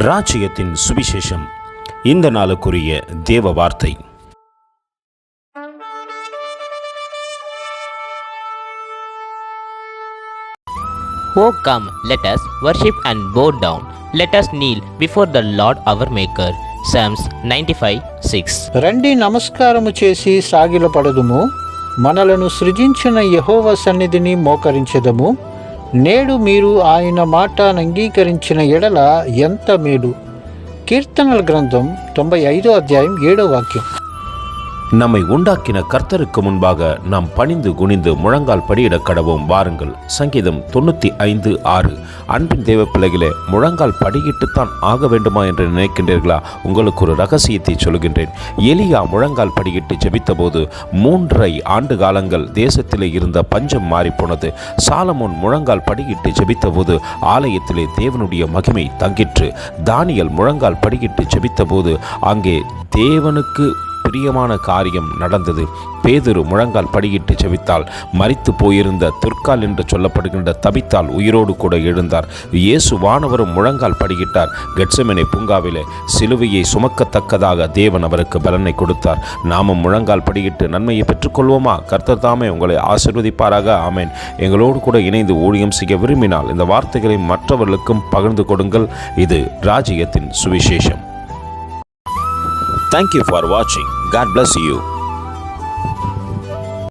ராஜ்யத்தின் சுவிசேஷம். இந்த நாளுக்குரிய தேவ வார்த்தை. Oh come, let us worship and bow down. Let us kneel before the Lord our Maker. Psalms 95:6. రండి నమస్కారము చేసి సాగిలపడదుము, మనలను సృజించిన యెహోవా సన్నిధిని మోకరించెదము. నేడు మీరు ఆయన మాటను అంగీకరించిన ఎడల ఎంత మేలు. కీర్తనల గ్రంథం 95వ అధ్యాయం 7వ వాక్యం. நம்மை உண்டாக்கின கர்த்தருக்கு முன்பாக நாம் பணிந்து குனிந்து முழங்கால் படியிட கடவோம் வாருங்கள். சங்கீதம் 95:6. அன்பின் தேவ பிள்ளைகளே, முழங்கால் படியிட்டுத்தான் ஆக வேண்டுமா என்று நினைக்கின்றீர்களா? உங்களுக்கு ஒரு ரகசியத்தை சொல்கின்றேன். எலியா முழங்கால் படியிட்டு ஜெபித்த போது 3.5 ஆண்டு காலங்கள் தேசத்திலே இருந்த பஞ்சம் மாறிப்போனது. சாலமோன் முழங்கால் படியிட்டு ஜெபித்த போது ஆலயத்திலே தேவனுடைய மகிமை தங்கிற்று. தானியேல் முழங்கால் படியிட்டு ஜெபித்த போது அங்கே தேவனுக்கு பிரியமான காரியம் நடந்தது. பேதுரு முழங்கால் படியிட்டு ஜெபித்தால் மரித்து போயிருந்த துர்க்கால் என்று சொல்லப்படுகின்ற தபித்தால் உயிரோடு கூட எழுந்தார். இயேசு வானவரும் முழங்கால் படியிட்டார். கெத்செமனே பூங்காவிலே சிலுவையை சுமக்கத்தக்கதாக தேவன் அவருக்கு பலனை கொடுத்தார். நாமும் முழங்கால் படியிட்டு நன்மையை பெற்றுக்கொள்வோமா? கர்த்தர் தாமே உங்களை ஆசீர்வதிப்பாராக. ஆமேன். எங்களோடு கூட இணைந்து ஊழியம் செய்ய விரும்பினால் இந்த வார்த்தைகளை மற்றவர்களுக்கும் பகிர்ந்து கொடுங்கள். இது ராஜ்யத்தின் சுவிசேஷம். Thank you for watching. God bless you.